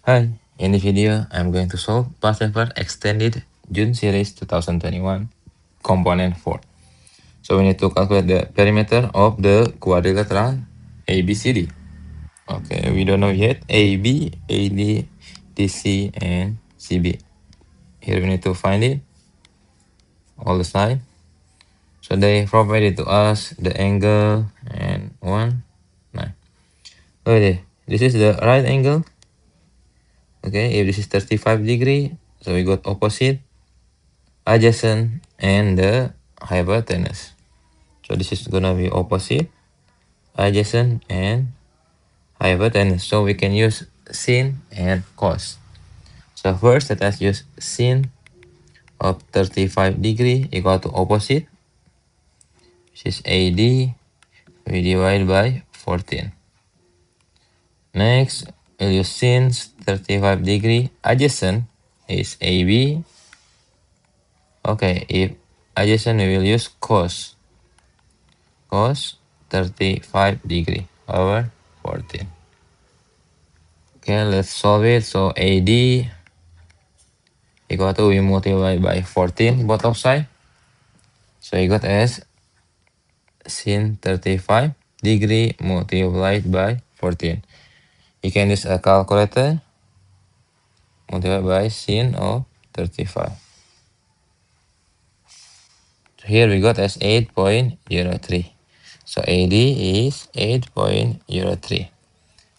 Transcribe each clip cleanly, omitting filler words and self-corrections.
Hi, in this video, I'm going to solve past paper extended June series 2021 component 4. So we need to calculate the perimeter of the quadrilateral ABCD. Okay, we don't know yet AB, AD, DC, and CB. Here we need to find it, all the side. So they provided to us the angle and 1, 9. Okay, this is the right angle. Okay, if this is 35 degree, so we got opposite, adjacent, and the hypotenuse. So this is gonna be opposite, adjacent, and hypotenuse. So we can use sin and cos. So first let us use sin of 35 degree equal to opposite, which is AD. We divide by 14. Next, we'll use sin 35 degree adjacent is AB. Okay, if adjacent we will use cos 35 degree over 14. Okay, let's solve it. So AD equal to we multiply by 14 both of side. So you got as sin 35 degree multiplied by 14. You can use a calculator, multiply by sin of 35. So here we got as 8.03. So AD is 8.03.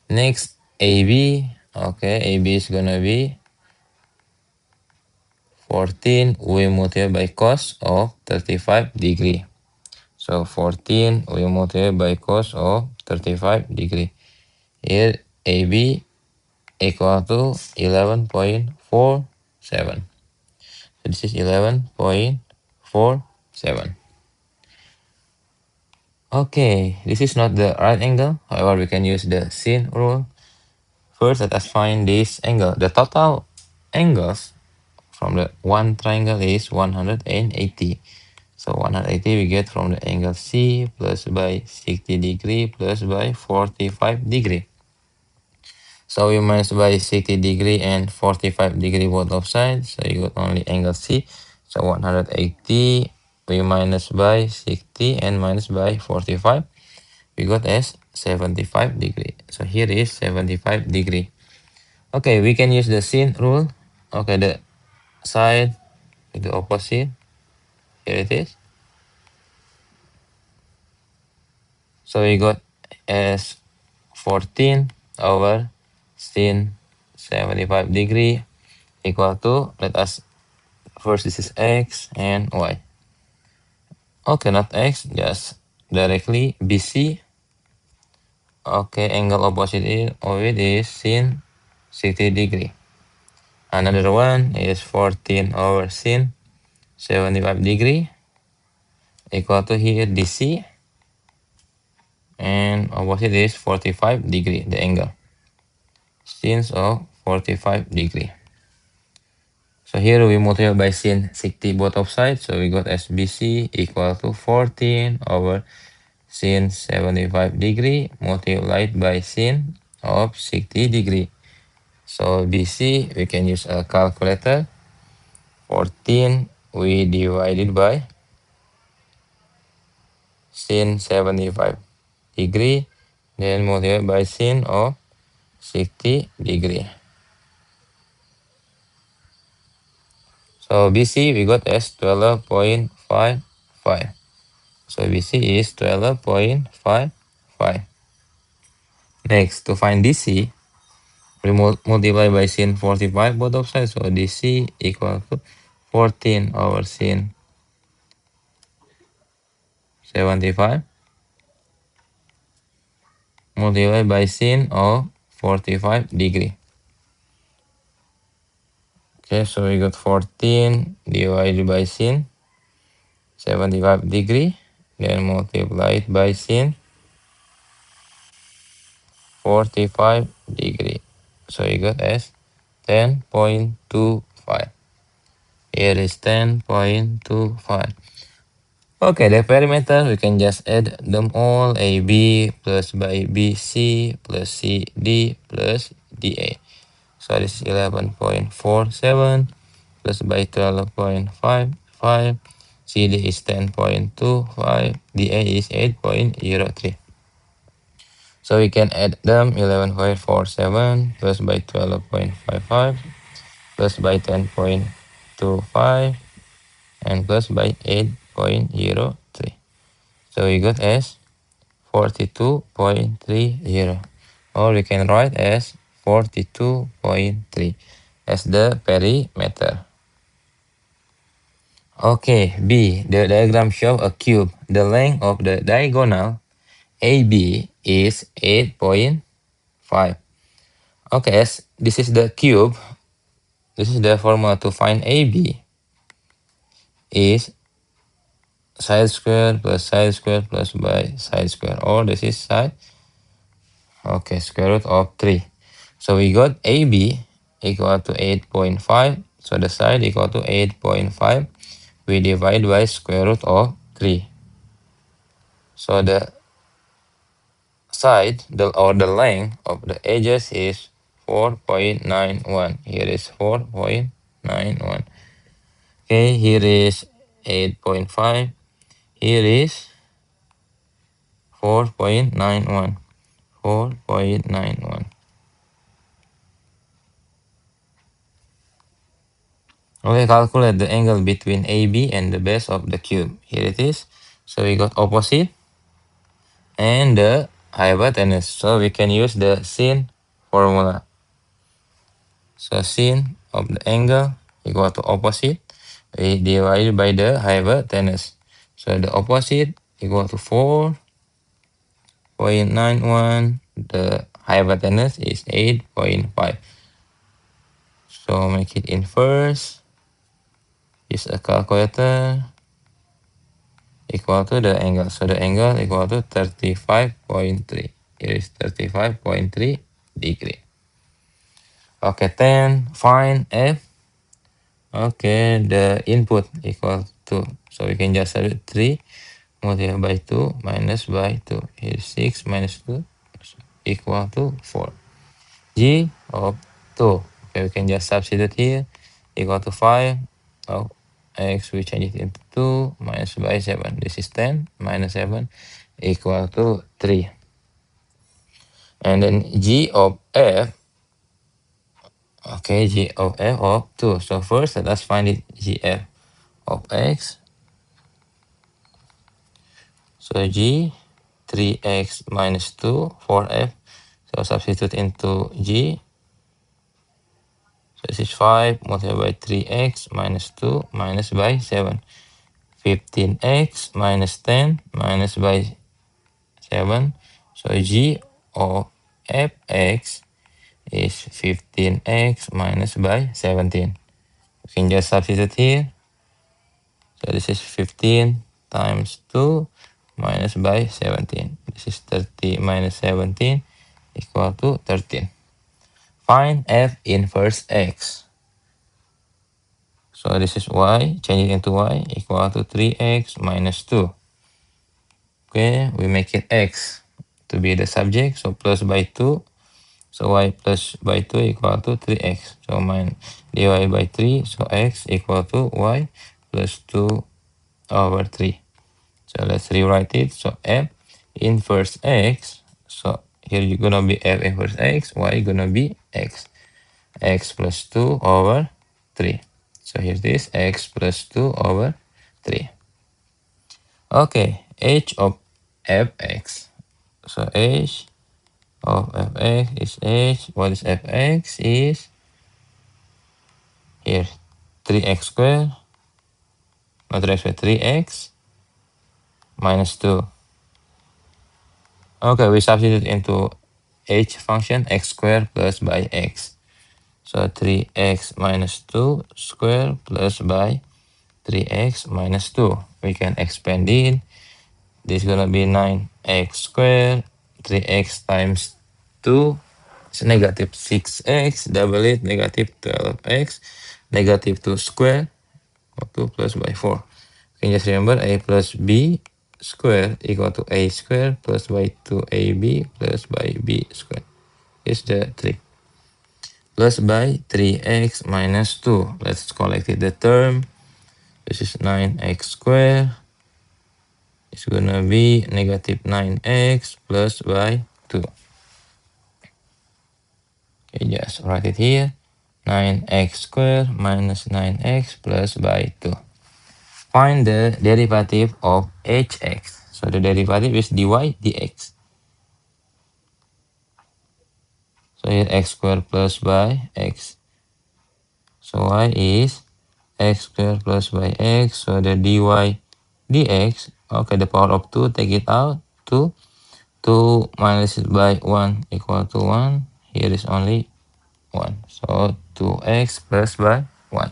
Next, AB. Okay, AB is gonna be 14 we multiply by cos of 35 degree. So 14 we multiply by cos of 35 degree. Here AB equal to 11.47. So this is 11.47. Okay, this is not the right angle. However, we can use the sin rule. First, let us find this angle. The total angles from the one triangle is 180. So 180 we get from the angle C plus by 60 degree plus by 45 degree. So we minus by 60 degree and 45 degree both of sides. So you got only angle C. So 180 we minus by 60 and minus by 45. We got as 75 degree. So here is 75 degree. Okay, we can use the sin rule. Okay, the side with the opposite. Here it is. So we got as 14 over sin 75 degree equal to, let us, first this is x and y. Okay, not x, just directly BC. Okay, angle opposite of it is sin 60 degree. Another one is 14 over sin 75 degree equal to here DC, and opposite is 45 degree, the angle, sin of 45 degree. So here we multiply by sin 60 both of sides, so we got as BC equal to 14 over sin 75 degree multiplied by sin of 60 degree. So BC, we can use a calculator. 14 we divided by sin 75 degree, then multiply by sin of 60 degree. So BC we got as 12.55. So BC is 12.55. Next, to find DC, we multiply by sin 45 both of sides. So DC equal to 14 over sin 75 multiplied by sin of 45 degree. Okay, so we got 14 divided by sin 75 degree, then multiplied by sin 45 degree. So you got as 10.25. Here is 10.25. Okay, the perimeter, we can just add them all. AB plus by BC plus CD plus DA. So this is 11.47 plus by 12.55. CD is 10.25. DA is 8.03. So we can add them 11.47 plus by 12.55 plus by 10.25 and plus by 8.03. So we got as 42.30, or we can write as 42.3 as the perimeter. Okay, B. The diagram shows a cube. The length of the diagonal AB is 8.5. Okay, as this is the cube, this is the formula to find AB is side square plus by side square, or this is side, okay, square root of 3. So we got AB equal to 8.5. So the side equal to 8.5. We divide by square root of 3. So the side, or the length of the edges is 4.91. Here is 4.91. Okay, here is 8.5. Here is 4.91. 4.91. Okay, calculate the angle between AB and the base of the cube. Here it is. So we got opposite and the hypotenuse. So we can use the sin formula. So sin of the angle equal to opposite. We divide by the hypotenuse. So the opposite equal to 4.91. The hypotenuse is 8.5. So make it inverse. Use a calculator. Equal to the angle. So the angle equal to 35.3. Here is 35.3 degree. Okay, then find F. Okay, the input equal to, so we can just substitute 3 multiplied by 2 minus by 2. Here is 6 minus 2 equal to 4. G of 2. Okay, we can just substitute here equal to 5. Oh, x we change it into 2 minus by 7. This is 10 minus 7 equal to 3. And then G of F. Okay, G of F of 2. So first let us find it GF of x. So G 3x minus 2 4f. So substitute into G. So this is 5 multiplied by 3x minus 2 minus by 7. 15x minus 10 minus by 7. So G of fx is 15x minus by 17. You can just substitute here. So this is 15 times 2 minus by 17. This is 30 minus 17 equal to 13. Find f inverse x. So this is y, change it into y, equal to 3x minus 2. Okay, we make it x to be the subject, so plus by 2. So y plus by 2 equal to 3x. So mine dy by 3, so x equal to y plus 2 over 3. So let's rewrite it. So f inverse x, so here you're gonna be f inverse x, y gonna be x. X plus 2 over 3. So here's this, x plus 2 over 3. Okay, h of fx. So h of fx is h. What is fx? Is here 3x squared, not 3x squared, 3x minus 2. Okay, we substitute into h function x squared plus by x. So 3x minus 2 squared plus by 3x minus 2. We can expand it. This is gonna be 9x squared. 3x times 2 is negative 6x. Double it, negative 12x. Negative 2 squared, or 2 plus by 4. You can just remember a plus b squared equal to a squared plus by 2ab plus by b squared. Is the trick. plus by 3x minus 2. Let's collect it the term. This is 9x squared. It's gonna be negative 9x plus by 2. Okay, just write it here. 9x squared minus 9x plus by 2. Find the derivative of hx. So the derivative is dy dx. So here x squared plus by x. So y is x squared plus by x. So the dy dx, okay, the power of 2, take it out. 2. 2 minus it by 1 equal to 1. Here is only 1. So 2x plus by 1.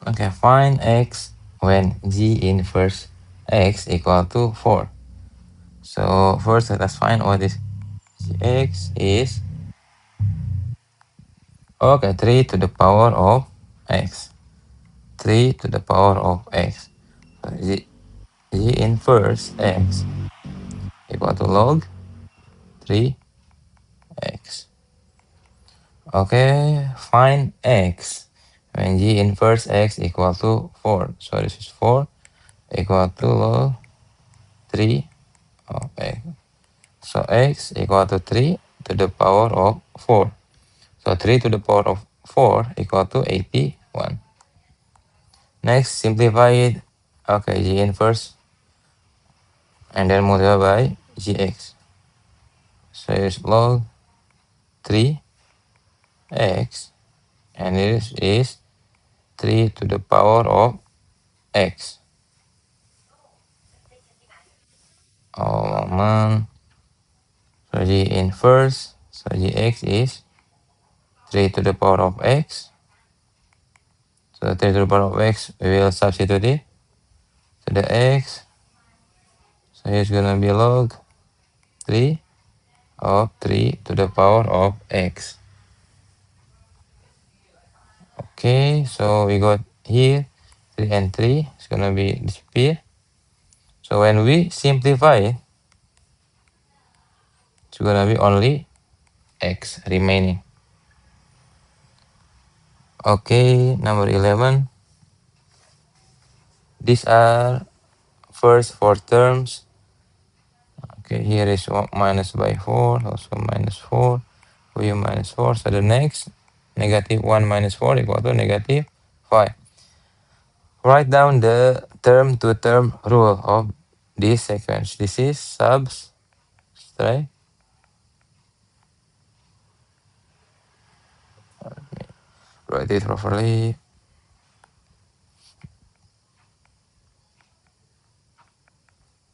Okay, find x when g inverse x equal to 4. So first let us find what is x is, okay, 3 to the power of x. 3 to the power of x. So g inverse x equal to log 3x. Okay, find x when g inverse x equal to 4. So this is 4 equal to log 3 of x. So x equal to 3 to the power of 4. So 3 to the power of 4 equal to 81. Next, simplify it. Okay, g inverse and then multiply by gx. So it's log 3x and this is 3 to the power of x. Oh man. So g inverse, so gx is 3 to the power of x. So 3 to the power of x, we will substitute it to the x. So here's gonna be log 3 of 3 to the power of x. Okay, so we got here 3 and 3. It's gonna be disappear. So when we simplify it, it's gonna be only x remaining. Okay, number 11. These are first 4 terms. Okay, here is 1 minus by 4, also minus 4, v minus 4. So the next, negative 1 minus 4 equal to negative 5. Write down the term-to-term rule of this sequence. This is subtract. Write it properly.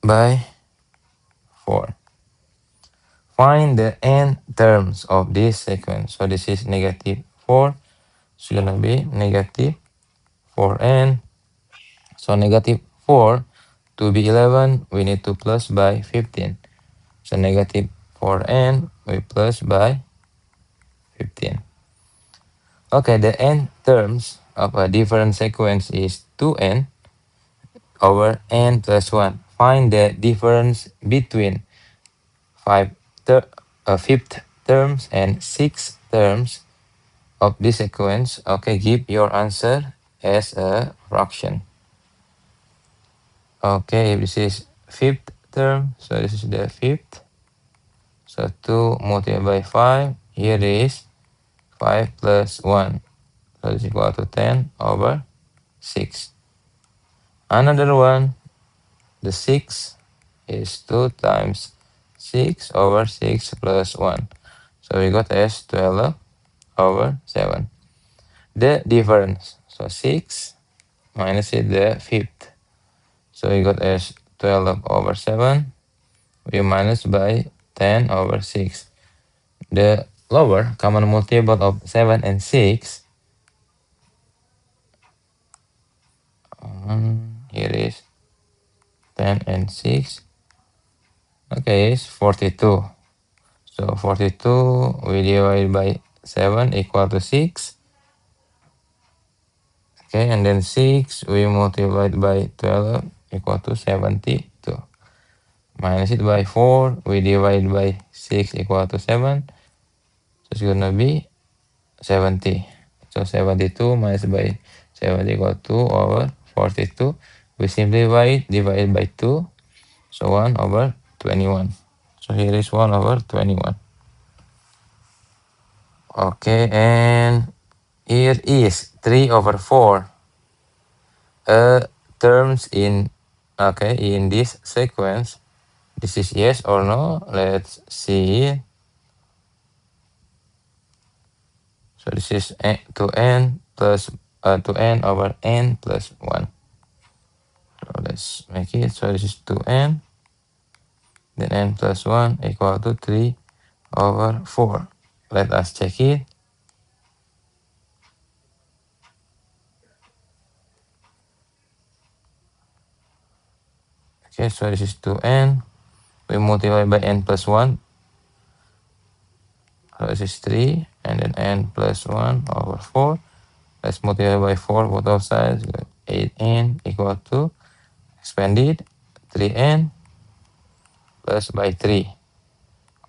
By 4. Find the n terms of this sequence. So this is negative 4. It's gonna be negative 4n. So negative 4 to be 11, we need to plus by 15. So negative 4n, we plus by 15. Okay, the n terms of a different sequence is 2n over n plus 1. Find the difference between fifth terms and sixth terms of this sequence. Okay, give your answer as a fraction. Okay, if this is fifth term, so this is the fifth. So 2 multiplied by 5, here is 5 plus 1. So this is equal to 10 over 6. Another one, the 6 is 2 times 6 over 6 plus 1. So we got as 12 over 7. The difference, so 6 minus it the fifth. So we got as 12 over 7. We minus by 10 over 6. The lower common multiple of 7 and 6, here is 10 and 6, okay, is 42. So 42 we divide by 7 equal to 6. Okay, and then 6 we multiply by 12 equal to 72. Minus it by 4, we divide by 6 equal to 7. So it's gonna be 70. So 72 minus by 70 equal 2 over 42. We simplify it, divide by 2. So 1 over 21. So here is 1 over 21. Okay, and here is 3 over 4. Terms in, okay, in this sequence. This is yes or no. Let's see. So this is 2n plus 2n over n plus 1. So let's make it. So this is 2n. Then n plus 1 equal to 3 over 4. Let us check it. Okay, so this is 2n. We multiply by n plus 1. So this is 3. And then n plus 1 over 4. Let's multiply by 4 both sides. 8n equal to, expand it, 3n plus by 3.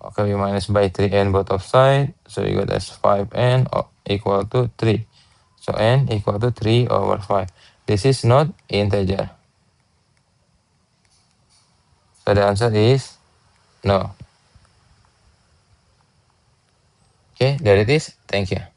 Okay, we minus by 3n both sides. So you got as 5n equal to 3. So n equal to 3 over 5. This is not integer. So the answer is no. Okay, there it is. Thank you.